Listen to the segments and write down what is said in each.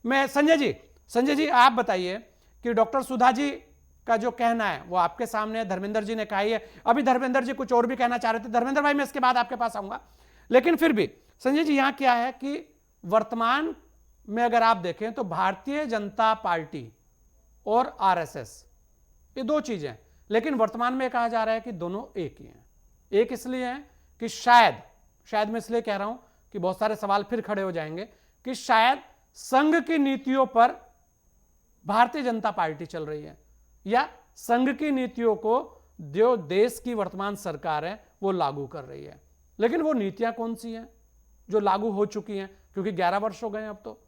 मैं संजय जी आप बताइए कि डॉक्टर सुधा जी का जो कहना है वो आपके सामने है, धर्मेंद्र जी ने कहा ही है। अभी धर्मेंद्र जी कुछ और भी कहना चाह रहे थे, धर्मेंद्र भाई मैं इसके बाद आपके पास आऊंगा। लेकिन फिर भी संजय जी यहां क्या है कि वर्तमान में अगर आप देखें तो भारतीय जनता पार्टी और आरएसएस ये दो चीजें हैं, लेकिन वर्तमान में कहा जा रहा है कि दोनों एक ही हैं। एक इसलिए है कि शायद मैं इसलिए कह रहा हूं कि बहुत सारे सवाल फिर खड़े हो जाएंगे कि शायद संघ की नीतियों पर भारतीय जनता पार्टी चल रही है, या संघ की नीतियों को जो देश की वर्तमान सरकार है वो लागू कर रही है। लेकिन वो नीतियां कौन सी हैं जो लागू हो चुकी हैं, क्योंकि 11 वर्ष हो गए अब तो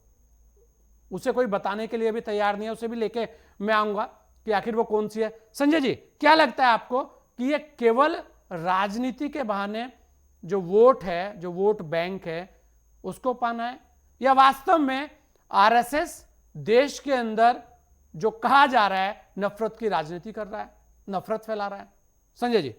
उसे कोई बताने के लिए भी तैयार नहीं है। उसे भी लेके मैं आऊंगा कि आखिर वो कौन सी है। संजय जी क्या लगता है आपको कि ये केवल राजनीति के बहाने जो वोट है, जो वोट बैंक है, उसको पाना है, या वास्तव में आरएसएस देश के अंदर जो कहा जा रहा है नफरत की राजनीति कर रहा है, नफरत फैला रहा है? Sanjay ji.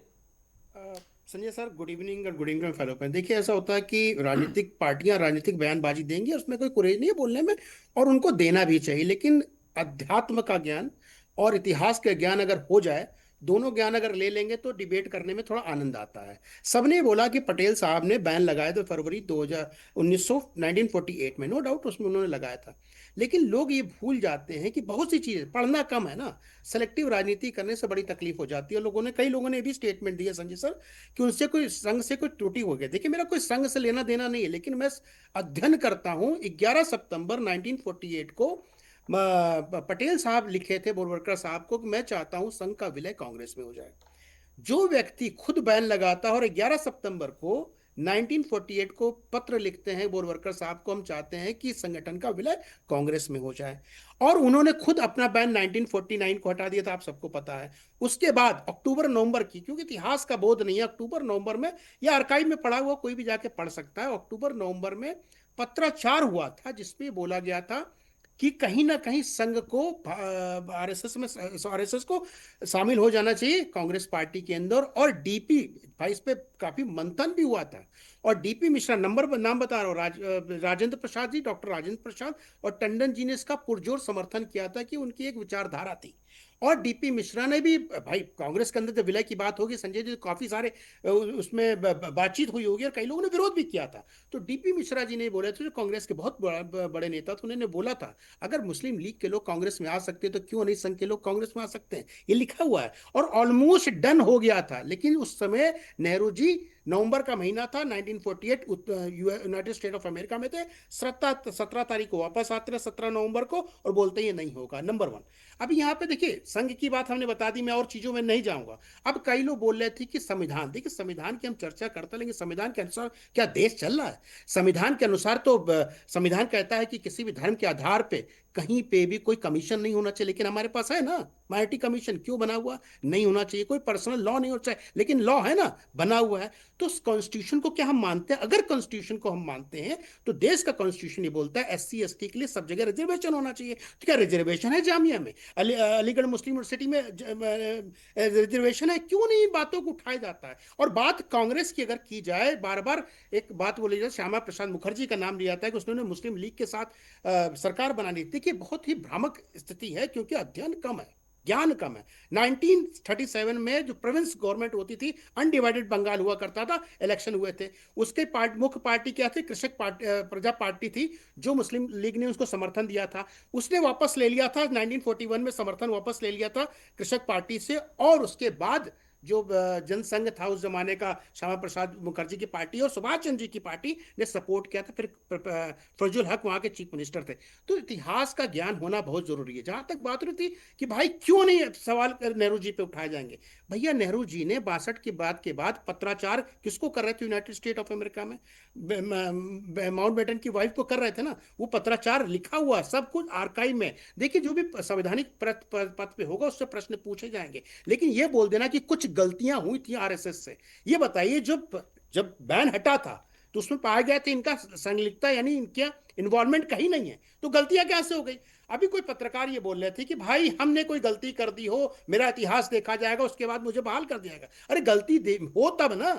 Sanjay sir, good evening और गुड इवनिंग फेलो फ्रेंड। देखिए, ऐसा होता है कि राजनीतिक पार्टियां राजनीतिक बयानबाजी देंगी, उसमें कोई कुरेज नहीं है बोलने में, और उनको देना भी चाहिए। लेकिन अध्यात्म का ज्ञान और इतिहास का ज्ञान अगर हो जाए, दोनों ज्ञान अगर ले लेंगे तो डिबेट करने में थोड़ा आनंद आता है। सबने बोला कि पटेल साहब ने बैन लगाए थे फरवरी 2000 1948 में, नो डाउट उसमें उन्होंने लगाया था। लेकिन लोग ये भूल जाते हैं कि बहुत सी चीजें, पढ़ना कम है ना, सेलेक्टिव राजनीति करने से बड़ी तकलीफ हो जाती है। कई लोगों ने भी स्टेटमेंट दिया संजय सर कि उनसे कोई संघ से कोई त्रुटि हो गई। देखिए, मेरा कोई संघ से लेना देना नहीं है, लेकिन मैं अध्ययन करता हूं। 11 सितंबर 1948 को पटेल साहब लिखे थे बोरवरकर साहब को कि मैं चाहता हूं संघ का विलय कांग्रेस में हो जाए। जो व्यक्ति खुद बैन लगाता है और 11 सितंबर को 1948 को पत्र लिखते हैं बोरवरकर साहब को, हम चाहते हैं कि संगठन का विलय कांग्रेस में हो जाए, और उन्होंने खुद अपना बैन 1949 को हटा दिया था, आप सबको पता है। उसके बाद अक्टूबर नवंबर की, क्योंकि इतिहास का बोध नहीं है, अक्टूबर नवंबर में, या आर्काइव में पढ़ा हुआ कोई भी जाके पढ़ सकता है, अक्टूबर नवंबर में पत्राचार हुआ था जिसमें बोला गया था कि कहीं ना कहीं संघ को आरएसएस को शामिल हो जाना चाहिए कांग्रेस पार्टी के अंदर। और डीपी भाई, इस पे काफी मंथन भी हुआ था। और डीपी मिश्रा, नाम बता रहा हूँ, राजेंद्र प्रसाद जी, डॉक्टर राजेंद्र प्रसाद और टंडन जी ने इसका पुरजोर समर्थन किया था कि उनकी एक विचारधारा थी। और डीपी मिश्रा ने भी, भाई कांग्रेस के अंदर जब विलय की बात होगी संजय जी, तो काफी सारे उसमें बातचीत हुई होगी और कई लोगों ने विरोध भी किया था। तो डीपी मिश्रा जी ने बोले थे, जो कांग्रेस के बहुत बड़े नेता थे, उन्होंने बोला था अगर मुस्लिम लीग के लोग कांग्रेस में आ सकते तो क्यों नहीं संघ के लोग कांग्रेस में आ सकते हैं। ये लिखा हुआ है और ऑलमोस्ट डन हो गया था। लेकिन उस समय नेहरू जी, नवंबर का महीना था 1948, यूनाइटेड स्टेट ऑफ अमेरिका में थे। 17 तारीख को वापस आते रहे, 17 नवंबर को, और बोलते ये नहीं होगा। Number one. अब यहाँ पे देखिए, संघ की बात हमने बता दी, मैं और चीजों में नहीं जाऊंगा। अब कई लोग बोल रहे थे कि संविधान, देखिए संविधान की हम चर्चा करते, लेकिन संविधान के अनुसार क्या देश चल रहा है? संविधान के अनुसार तो संविधान कहता है कि किसी भी धर्म के आधार पे कहीं पे भी कोई कमीशन नहीं होना चाहिए, लेकिन हमारे पास है ना माइनॉरिटी कमीशन, क्यों बना हुआ? नहीं होना चाहिए। कोई पर्सनल लॉ नहीं होना चाहिए, लेकिन लॉ है ना, बना हुआ है। तो कॉन्स्टिट्यूशन को क्या हम मानते हैं? अगर कॉन्स्टिट्यूशन को हम मानते हैं तो देश का कॉन्स्टिट्यूशन ये बोलता है एससी एसटी के लिए सब जगह रिजर्वेशन होना चाहिए। तो क्या रिजर्वेशन है जामिया में, अलीगढ़ मुस्लिम यूनिवर्सिटी में रिजर्वेशन है? क्यों नहीं इन बातों को उठाया जाता है? और बात कांग्रेस की अगर की जाए, बार बार एक बात बोली जाए, श्यामा प्रसाद मुखर्जी का नाम लिया जाता है कि उसने मुस्लिम लीग के साथ सरकार बनानी थी, कि बहुत ही भ्रामक स्थिति है, क्योंकि अध्ययन कम है, ज्ञान कम है। 1937 में जो प्रोविंस गवर्नमेंट होती थी, अनडिवाइडेड बंगाल हुआ करता था, इलेक्शन हुए थे, उसके मुख्य पार्टी क्या थी? कृषक पार्टी, प्रजा पार्टी थी, जो मुस्लिम लीग ने उसको समर्थन दिया था। उसने वापस ले लिया था 1941 में, समर्थन वापस ले लिया था कृषक पार्टी से। और उसके बाद जो जनसंघ था उस जमाने का, श्यामा प्रसाद मुखर्जी की पार्टी और सुभाष चंद्र जी की पार्टी ने सपोर्ट किया था। फिर फजल हक वहां के चीफ मिनिस्टर थे। तो इतिहास का ज्ञान होना बहुत जरूरी है। जहां तक बात रही थी कि भाई क्यों नहीं सवाल नेहरू जी पे उठाए जाएंगे, भैया नेहरू जी ने 62 की बात के बाद पत्राचार किसको कर रहे थे? यूनाइटेड स्टेट ऑफ अमेरिका में माउंट बेटन की वाइफ को कर रहे थे ना। वो पत्राचार लिखा हुआ, सब कुछ आर्काइव में। देखिए, जो भी संवैधानिक पद पे होगा उससे प्रश्न पूछे जाएंगे। लेकिन ये बोल देना कि कुछ गलतियां हुई थी आरएसएस से, ये बताइए। जब जब बैन हटा था तो उसमें पाया गया था इनका संलिप्तता, यानी इनका इन्वॉल्वमेंट कहीं नहीं है, तो गलतियां कैसे हो गई? अभी कोई पत्रकार ये बोल रहे थे कि भाई हमने कोई गलती कर दी हो, मेरा इतिहास देखा जाएगा, उसके बाद मुझे बहाल कर दिया जाएगा। अरे गलती हो तब ना,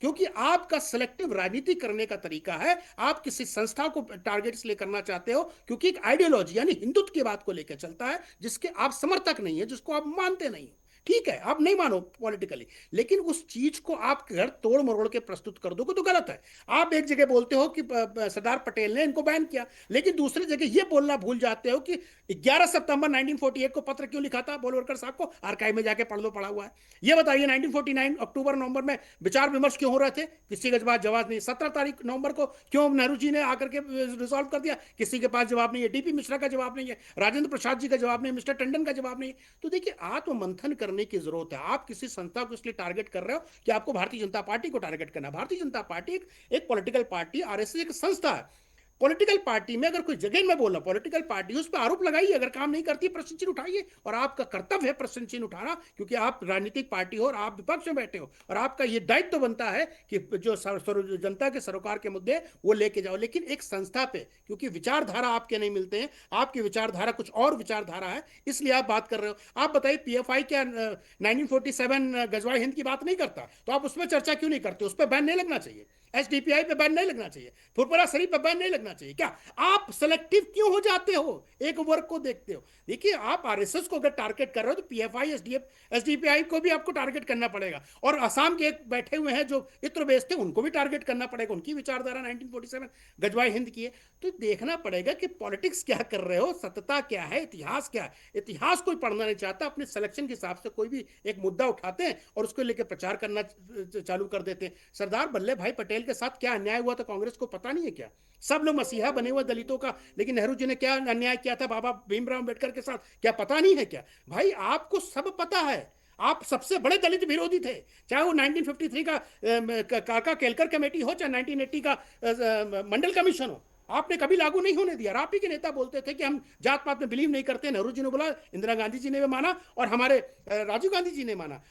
क्योंकि आपका सिलेक्टिव राजनीति करने का तरीका है। आप किसी संस्था को टारगेट इसलिए करना चाहते हो क्योंकि एक आइडियोलॉजी यानी हिंदुत्व की बात को लेकर चलता है, जिसके आप समर्थक नहीं है, जिसको आप मानते नहीं हो। ठीक है, आप नहीं मानो पॉलिटिकली, लेकिन उस चीज को आप घर तोड़ मरोड़ के प्रस्तुत कर दोगे तो गलत है। आप एक जगह बोलते हो कि सरदार पटेल ने इनको बैन किया, लेकिन दूसरी जगह ये बोलना भूल जाते हो कि 11 सितंबर 1948 को पत्र क्यों लिखा था बोलवरकर साहब को, आर्काइव में जाके पढ़ लो, पढ़ा हुआ है। ये बताइए 1949 अक्टूबर नवंबर में विचार विमर्श क्यों हो रहे थे, किसी के पास जवाब नहीं। 17 तारीख नवंबर को क्यों नेहरू जी ने आकर के रिजॉल्व कर दिया, किसी के पास जवाब नहीं है। डीपी मिश्रा का जवाब नहीं है, राजेंद्र प्रसाद जी का जवाब नहीं है, मिस्टर टंडन का जवाब नहीं है। तो देखिए, आत्म मंथन करने की जरूरत है। आप किसी संस्था को इसलिए टारगेट कर रहे हो कि आपको भारतीय जनता पार्टी को टारगेट करना। भारतीय जनता पार्टी एक पॉलिटिकल पार्टी, आरएसएस एक संस्था है। पॉलिटिकल पार्टी में अगर कोई जगह में बोल रहा, पॉलिटिकल पार्टी उस पर आरोप लगाइए, अगर काम नहीं करती प्रश्न चिन्ह उठाइए, और आपका कर्तव्य है प्रश्न चिन्ह उठाना, क्योंकि आप राजनीतिक पार्टी हो और आप विपक्ष में बैठे हो, और आपका ये दायित्व बनता है कि जो जनता के सरोकार के मुद्दे वो लेके जाओ। लेकिन एक संस्था पे, क्योंकि विचारधारा आपके नहीं मिलते हैं, आपकी विचारधारा कुछ और विचारधारा है, इसलिए आप बात कर रहे हो। आप बताइए, पीएफआई क्या 1947 गजवाई हिंद की बात नहीं करता, तो आप उसमें चर्चा क्यों नहीं करते? उस पर बैन नहीं लगना चाहिए, एसडीपीआई पे बैन नहीं लगना चाहिए, फुरपुरा शरीफ पे बैन नहीं लगना चाहिए। क्या आप सेलेक्टिव क्यों हो जाते हो, एक वर्ग को देखते हो? देखिए, आप आरएसएस को अगर टारगेट कर रहे हो तो पीएफआई एसडीपीआई को भी आपको टारगेट करना पड़ेगा, और असम के एक बैठे हुए हैं जो इत्र बेचते हैं, उनको भी टारगेट करना पड़ेगा। उनकी विचारधारा 1947 गजवाई हिंद की है। तो देखना पड़ेगा कि पॉलिटिक्स क्या कर रहे हो, सत्यता क्या है, इतिहास क्या है। इतिहास कोई पढ़ना नहीं चाहता, अपने सिलेक्शन के हिसाब से कोई भी एक मुद्दा उठाते हैं और उसको लेकर प्रचार करना चालू कर देते हैं। सरदार वल्लभ भाई पटेल के साथ क्या अन्याय हुआ था कांग्रेस को पता नहीं है क्या? सब लोग मसीहा बने हुए दलितों का, लेकिन नेहरू जी ने क्या अन्याय किया था बाबा भीमराव अम्बेडकर के साथ, क्या पता नहीं है क्या? भाई, आपको सब पता है। आप सबसे बड़े दलित विरोधी थे, चाहे वो 1953 का काका केलकर कमेटी हो, चाहे 1980 का मंडल कमीशन हो। आपने कभी लागू नहीं होने दिया। आप ही के नेता बोलते थे कि हम जात पात में बिलीव नहीं करते। नेहरू जी ने बोला, इंदिरा गांधी जी ने भी माना, और हमारे राजीव गांधी जी ने माना।